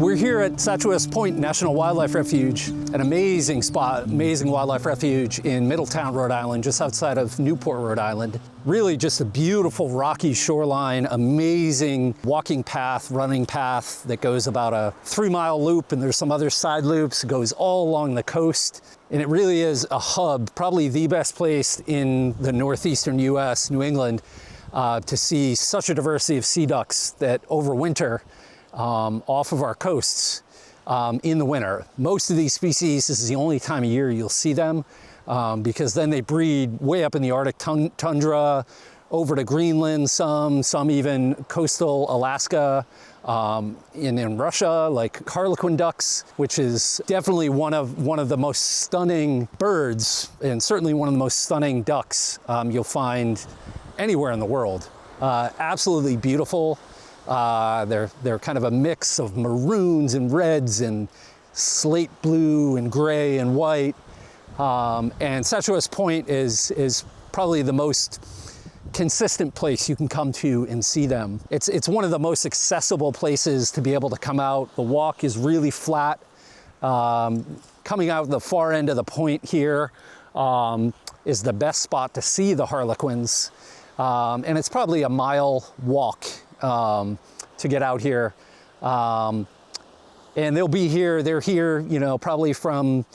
We're here at Sachuest Point National Wildlife Refuge, an amazing spot, amazing wildlife refuge in Middletown, Rhode Island, just outside of Newport, Rhode Island. Really just a beautiful rocky shoreline, amazing walking path, running path that goes about a 3-mile loop, and there's some other side loops. It goes all along the coast, and it really is a hub, probably the best place in the northeastern US, New England, to see such a diversity of sea ducks that overwinter off of our coasts in the winter. Most of these species, this is the only time of year you'll see them, because then they breed way up in the Arctic tundra, over to Greenland, some even coastal Alaska, in Russia, like harlequin ducks, which is definitely one of the most stunning birds, and certainly one of the most stunning ducks you'll find anywhere in the world. Absolutely beautiful. They're kind of a mix of maroons and reds and slate blue and gray and white. And Sachuest Point is probably the most consistent place you can come to and see them. It's one of the most accessible places to be able to come out. The walk is really flat. Coming out the far end of the point here is the best spot to see the harlequins. And it's probably a mile walk to get out here. And they'll be here, they're here, probably from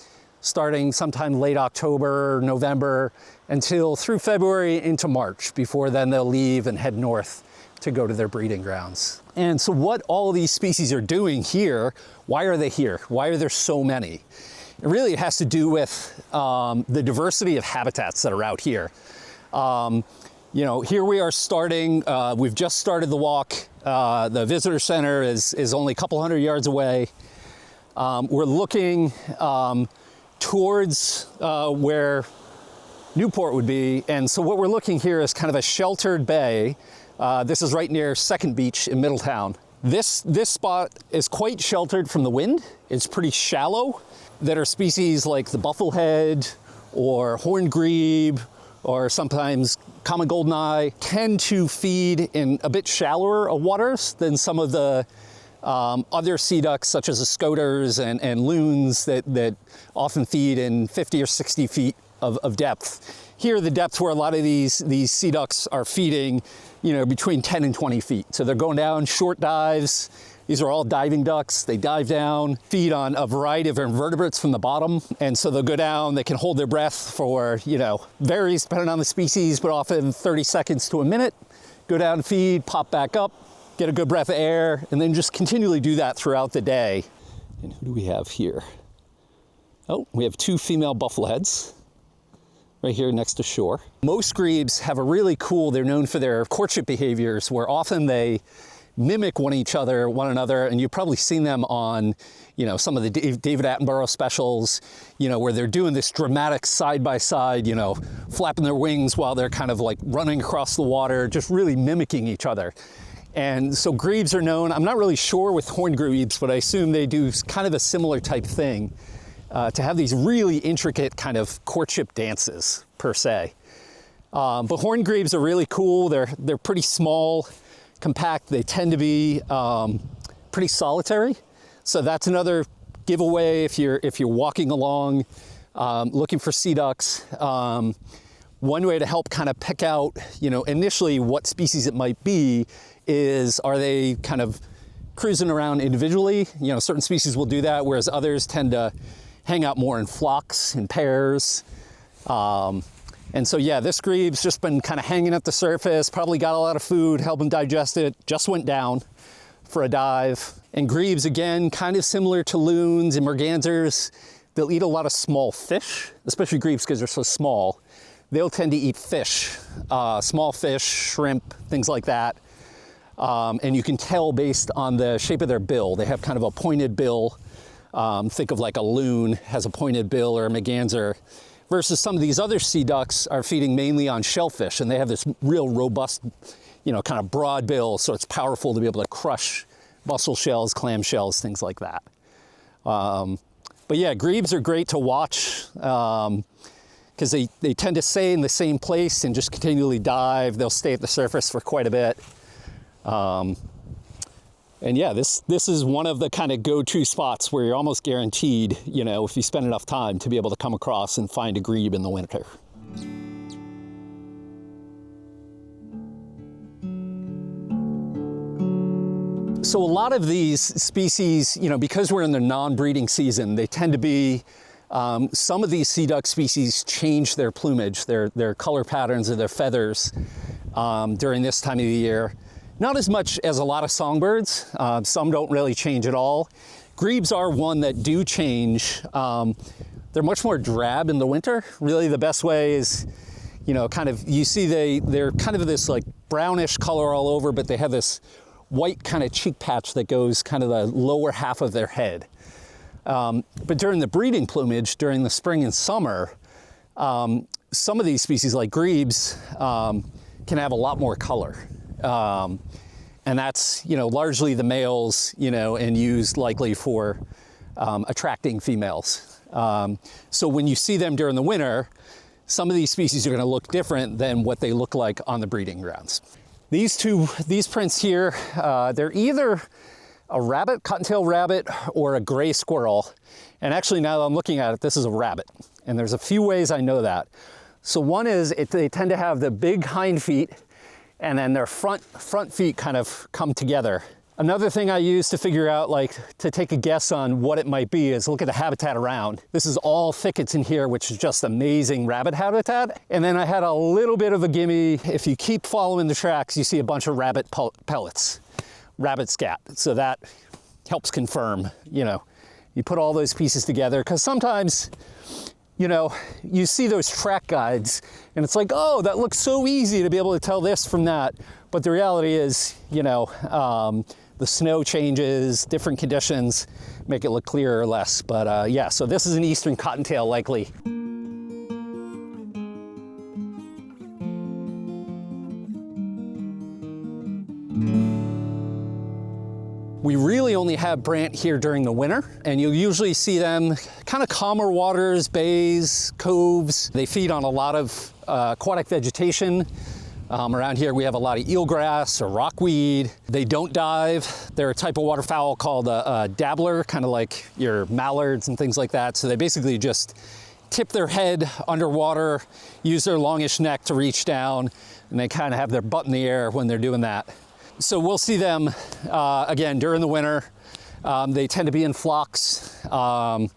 starting sometime late October, November, until through February into March. Before then they'll leave and head north to go to their breeding grounds. And so what all of these species are doing here, why are they here? Why are there so many? It really has to do with the diversity of habitats that are out here. Here we are starting, we've just started the walk. The visitor center is only a couple hundred yards away. We're looking towards where Newport would be. And so what we're looking here is kind of a sheltered bay. This is right near Second Beach in Middletown. This spot is quite sheltered from the wind. It's pretty shallow. There are species like the bufflehead or horned grebe, or sometimes common goldeneye, tend to feed in a bit shallower waters than some of the other sea ducks, such as the scoters and loons that often feed in 50 or 60 feet of depth. Here, the depth where a lot of these sea ducks are feeding, between 10 and 20 feet. So they're going down short dives. These are all diving ducks. They dive down, feed on a variety of invertebrates from the bottom. And so they'll go down, they can hold their breath for, varies depending on the species, but often 30 seconds to a minute. Go down, feed, pop back up, get a good breath of air, and then just continually do that throughout the day. And who do we have here? Oh, we have 2 female buffleheads right here next to shore. Most grebes have a really cool, they're known for their courtship behaviors, where often they mimic one another, and you've probably seen them on, some of the David Attenborough specials, where they're doing this dramatic side-by-side, flapping their wings while they're kind of like running across the water, just really mimicking each other. And so grebes are known, I'm not really sure with horned grebes, but I assume they do kind of a similar type thing, to have these really intricate kind of courtship dances, per se. But horned grebes are really cool. They're pretty small, compact. They tend to be pretty solitary. So that's another giveaway if you're walking along looking for sea ducks. One way to help kind of pick out, initially what species it might be is, are they kind of cruising around individually? Certain species will do that, whereas others tend to hang out more in flocks, in pairs. And so, yeah, this grebe's just been kind of hanging at the surface, probably got a lot of food, helping digest it, just went down for a dive. And grebes, again, kind of similar to loons and mergansers, they'll eat a lot of small fish, especially grebes because they're so small. They'll tend to eat fish, small fish, shrimp, things like that. And you can tell based on the shape of their bill. They have kind of a pointed bill. Think of like a loon has a pointed bill, or a merganser, versus some of these other sea ducks are feeding mainly on shellfish, and they have this real robust, kind of broad bill, so it's powerful to be able to crush mussel shells, clam shells, things like that. But yeah, grebes are great to watch because they tend to stay in the same place and just continually dive. They'll stay at the surface for quite a bit. And yeah, this is one of the kind of go-to spots where you're almost guaranteed, you know, if you spend enough time to be able to come across and find a grebe in the winter. So a lot of these species, you know, because we're in the non-breeding season, they tend to be, some of these sea duck species change their plumage, their color patterns of their feathers during this time of the year. Not as much as a lot of songbirds. Some don't really change at all. Grebes are one that do change. They're much more drab in the winter. Really the best way is, you know, kind of, you see they're kind of this like brownish color all over, but they have this white kind of cheek patch that goes kind of the lower half of their head. But during the breeding plumage, during the spring and summer, some of these species like grebes can have a lot more color. And that's, you know, largely the males, you know, and used likely for attracting females. So when you see them during the winter, some of these species are going to look different than what they look like on the breeding grounds. These prints here, they're either a rabbit, cottontail rabbit, or a gray squirrel. And actually, now that I'm looking at it, this is a rabbit. And there's a few ways I know that. So one is they tend to have the big hind feet, and then their front feet kind of come together. Another thing I use to figure out, like, to take a guess on what it might be is look at the habitat around. This is all thickets in here, which is just amazing rabbit habitat. And then I had a little bit of a gimme. If you keep following the tracks, you see a bunch of rabbit pellets, rabbit scat. So that helps confirm, you know, you put all those pieces together, because sometimes, you know, you see those track guides and it's like, oh, that looks so easy to be able to tell this from that. But the reality is, you know, the snow changes, different conditions make it look clearer or less. But yeah, so this is an eastern cottontail likely. We really only have Brant here during the winter, and you'll usually see them kind of calmer waters, bays, coves. They feed on a lot of aquatic vegetation. Around here we have a lot of eelgrass or rockweed. They don't dive. They're a type of waterfowl called a dabbler, kind of like your mallards and things like that. So they basically just tip their head underwater, use their longish neck to reach down, and they kind of have their butt in the air when they're doing that. So we'll see them again during the winter. They tend to be in flocks, and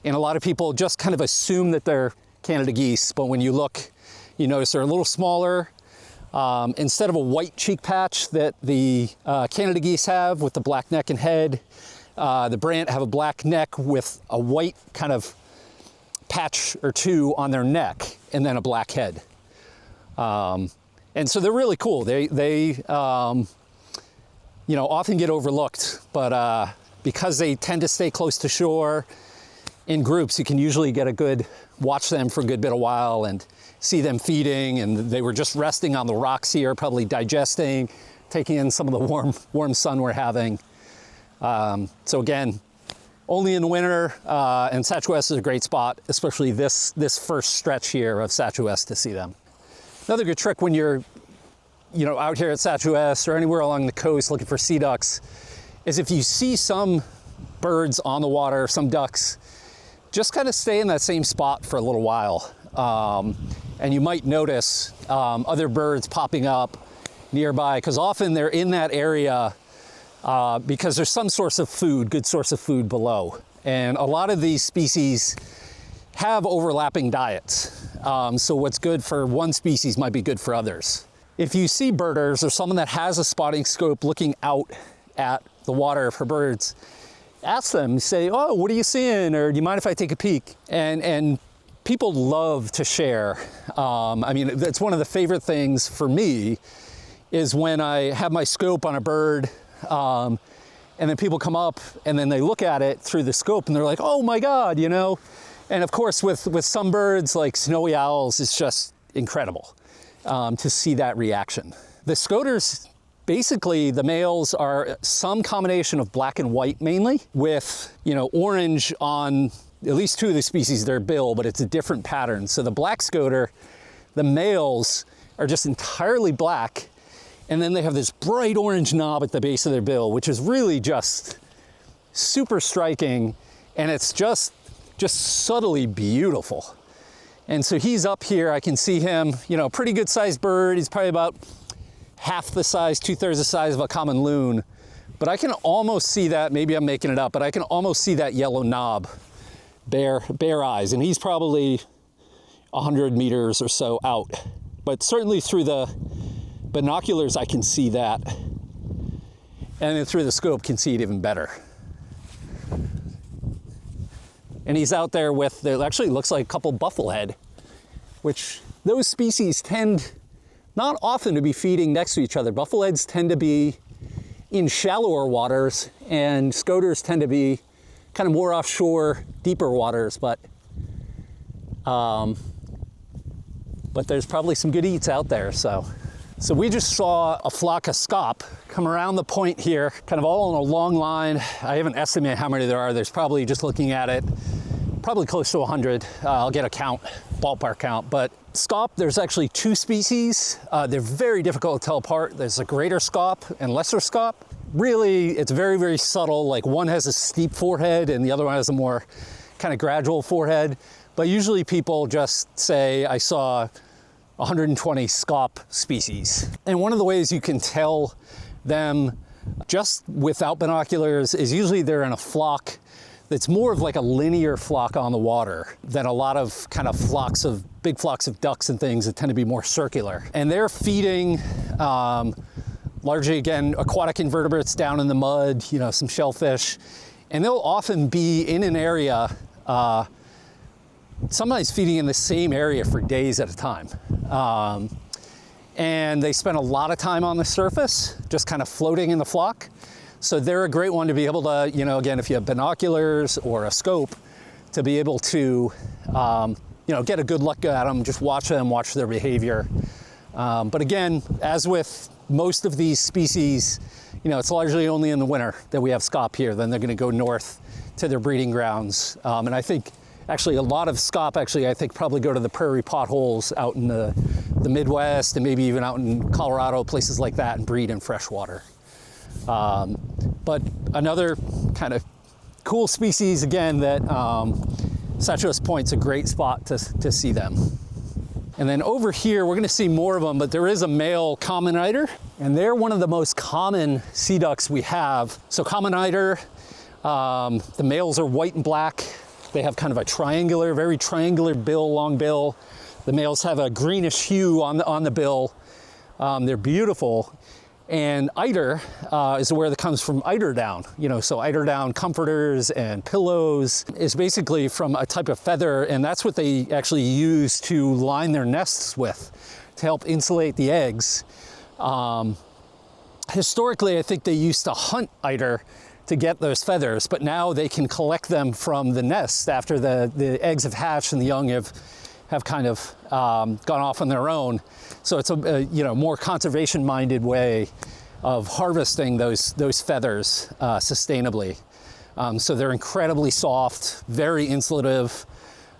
a lot of people just kind of assume that they're Canada geese, but when you look, you notice they're a little smaller. Instead of a white cheek patch that the Canada geese have with the black neck and head, the Brant have a black neck with a white kind of patch or two on their neck, and then a black head. And so they're really cool. They you know, often get overlooked, but because they tend to stay close to shore in groups, you can usually get a good, watch them for a good bit of while and see them feeding, and they were just resting on the rocks here, probably digesting, taking in some of the warm sun we're having. So again, only in the winter, and Sachuest is a great spot, especially this first stretch here of Sachuest to see them. Another good trick when you're, you know, out here at Sachuest or anywhere along the coast looking for sea ducks is if you see some birds on the water, some ducks, just kind of stay in that same spot for a little while. And you might notice other birds popping up nearby, because often they're in that area because there's some source of food, good source of food below. And a lot of these species have overlapping diets. So what's good for one species might be good for others. If you see birders or someone that has a spotting scope looking out at the water for birds, ask them, say, oh, what are you seeing? Or do you mind if I take a peek? And people love to share. I mean, that's one of the favorite things for me is when I have my scope on a bird, and then people come up and then they look at it through the scope and they're like, oh my God, you know? And of course, with some birds like snowy owls, it's just incredible to see that reaction. The scoters, basically the males are some combination of black and white mainly, with, you know, orange on at least two of the species, their bill, but it's a different pattern. So the black scoter, the males are just entirely black, And then they have this bright orange knob at the base of their bill, which is really just super striking, and it's just subtly beautiful. And so he's up here, I can see him, you know, pretty good sized bird. He's probably about half the size, 2/3 the size of a common loon. But I can almost see that, maybe I'm making it up, but I can almost see that yellow knob, bare eyes. And he's probably 100 meters or so out. But certainly through the binoculars, I can see that. And then through the scope, can see it even better. And he's out there with, it actually looks like a couple bufflehead, which those species tend not often to be feeding next to each other. Buffleheads tend to be in shallower waters, and scoters tend to be kind of more offshore, deeper waters, but there's probably some good eats out there, so. So we just saw a flock of scaup come around the point here, kind of all on a long line. I haven't estimated how many there are. There's probably, just looking at it, probably close to 100. I'll get a count, ballpark count. But scaup, there's actually two species. They're very difficult to tell apart. There's a greater scaup and lesser scaup. Really, it's very, very subtle. Like one has a steep forehead and the other one has a more kind of gradual forehead. But usually people just say, I saw 120 scaup species. And one of the ways you can tell them just without binoculars is usually they're in a flock that's more of like a linear flock on the water than a lot of kind of flocks of, big flocks of ducks and things that tend to be more circular. And they're feeding largely, again, aquatic invertebrates down in the mud, you know, some shellfish. And they'll often be in an area, sometimes feeding in the same area for days at a time. And they spend a lot of time on the surface, just kind of floating in the flock. So they're a great one to be able to, you know, again, if you have binoculars or a scope, to be able to, you know, get a good look at them, just watch them, watch their behavior. But again, as with most of these species, you know, it's largely only in the winter that we have scaup here. Then they're going to go north to their breeding grounds. And I think actually a lot of scaup, actually, I think probably go to the prairie potholes out in the Midwest and maybe even out in Colorado, places like that, and breed in freshwater. But another kind of cool species, again, that Sachuest Point's a great spot to see them. And then over here, we're going to see more of them, but there is a male common eider, and they're one of the most common sea ducks we have. So common eider, the males are white and black. They have kind of a triangular, very triangular bill, long bill. The males have a greenish hue on the bill. They're beautiful. And eider is where that comes from, eider down. You know, so eider down comforters and pillows is basically from a type of feather, and that's what they actually use to line their nests with to help insulate the eggs. Historically, I think they used to hunt eider to get those feathers, but now they can collect them from the nest after the eggs have hatched and the young have kind of gone off on their own. So it's a you know, more conservation-minded way of harvesting those feathers sustainably. So they're incredibly soft, very insulative.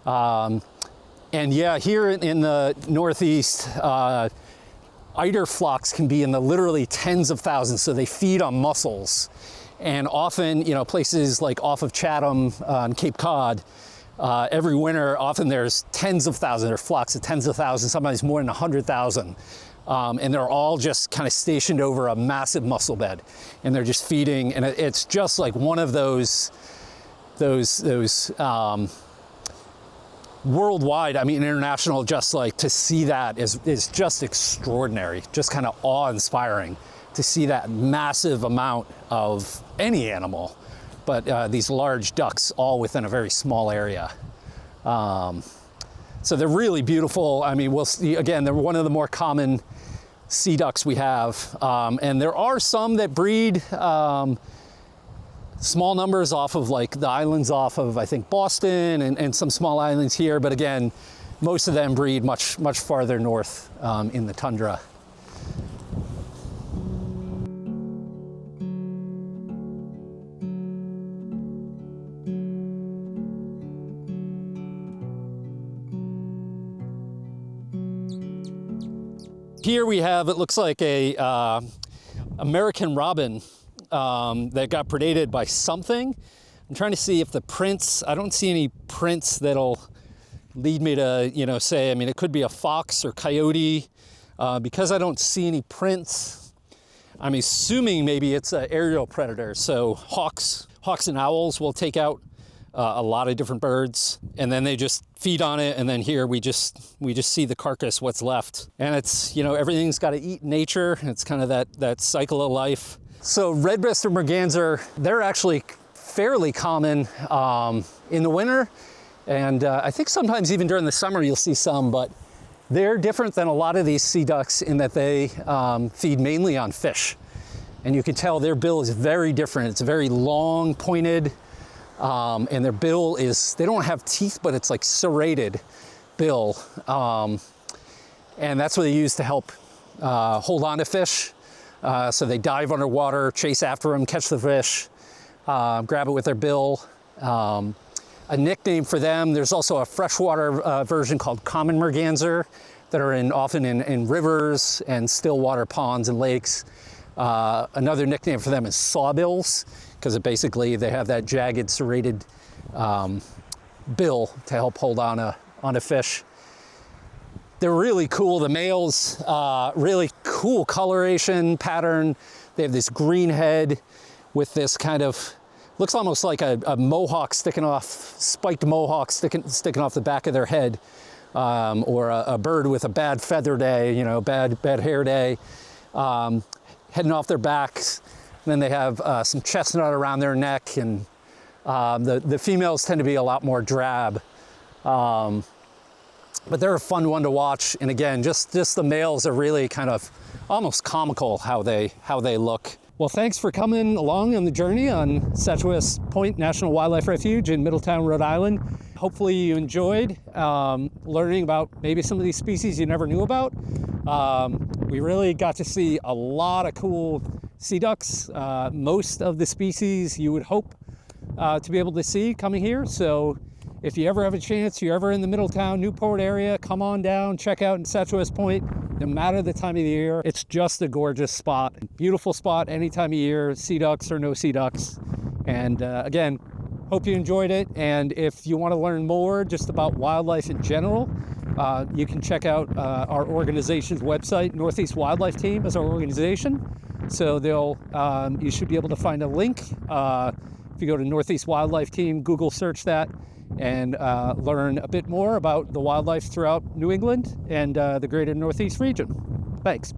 And yeah, here in the Northeast, eider flocks can be in the literally tens of thousands. So they feed on mussels. And often, you know, places like off of Chatham on Cape Cod, every winter, often there's tens of thousands, or flocks of tens of thousands, sometimes more than 100,000. And they're all just kind of stationed over a massive mussel bed. And they're just feeding, and it's just like one of those worldwide, I mean, international, just like to see that is just extraordinary, just kind of awe-inspiring to see that massive amount of any animal, but these large ducks all within a very small area. So they're really beautiful. I mean, we'll see, again, they're one of the more common sea ducks we have. And there are some that breed small numbers off of like the islands off of, I think, Boston and some small islands here. But again, most of them breed much farther north in the tundra. Here we have, it looks like a American robin that got predated by something. I'm trying to see if the prints, I don't see any prints that'll lead me to, you know, say, I mean, it could be a fox or coyote. Because I don't see any prints, I'm assuming maybe it's an aerial predator. So hawks and owls will take out a lot of different birds, and then they just feed on it. And then here we just see the carcass, what's left. And it's, you know, everything's got to eat in nature. It's kind of that cycle of life. So red-breasted merganser, they're actually fairly common in the winter. And I think sometimes even during the summer you'll see some, but they're different than a lot of these sea ducks in that they feed mainly on fish. And you can tell their bill is very different. It's very long, pointed, and their bill is, they don't have teeth, but it's like serrated bill. And that's what they use to help hold on to fish. So they dive underwater, chase after them, catch the fish, grab it with their bill. A nickname for them, there's also a freshwater version called common merganser that are often in rivers and still water ponds and lakes. Another nickname for them is sawbills, because basically they have that jagged, serrated bill to help hold on a fish. They're really cool. The males, really cool coloration pattern. They have this green head with this kind of, looks almost like a mohawk sticking off, spiked mohawk sticking off the back of their head, or a bird with a bad feather day, you know, bad hair day, heading off their backs. And then they have some chestnut around their neck, and the females tend to be a lot more drab. But they're a fun one to watch. And again, just the males are really kind of almost comical how they look. Well, thanks for coming along on the journey on Sachuest Point National Wildlife Refuge in Middletown, Rhode Island. Hopefully you enjoyed learning about maybe some of these species you never knew about. We really got to see a lot of cool sea ducks. Most of the species you would hope to be able to see coming here. So if you ever have a chance, you're ever in the Middletown, Newport area, come on down, check out in Sachuest Point. No matter the time of the year, it's just a gorgeous spot. Beautiful spot any time of year, sea ducks or no sea ducks. And again, hope you enjoyed it. And if you want to learn more just about wildlife in general, you can check out our organization's website. Northeast Wildlife Team is our organization. So you should be able to find a link. If you go to Northeast Wildlife Team, Google search that, and learn a bit more about the wildlife throughout New England and the greater Northeast region. Thanks.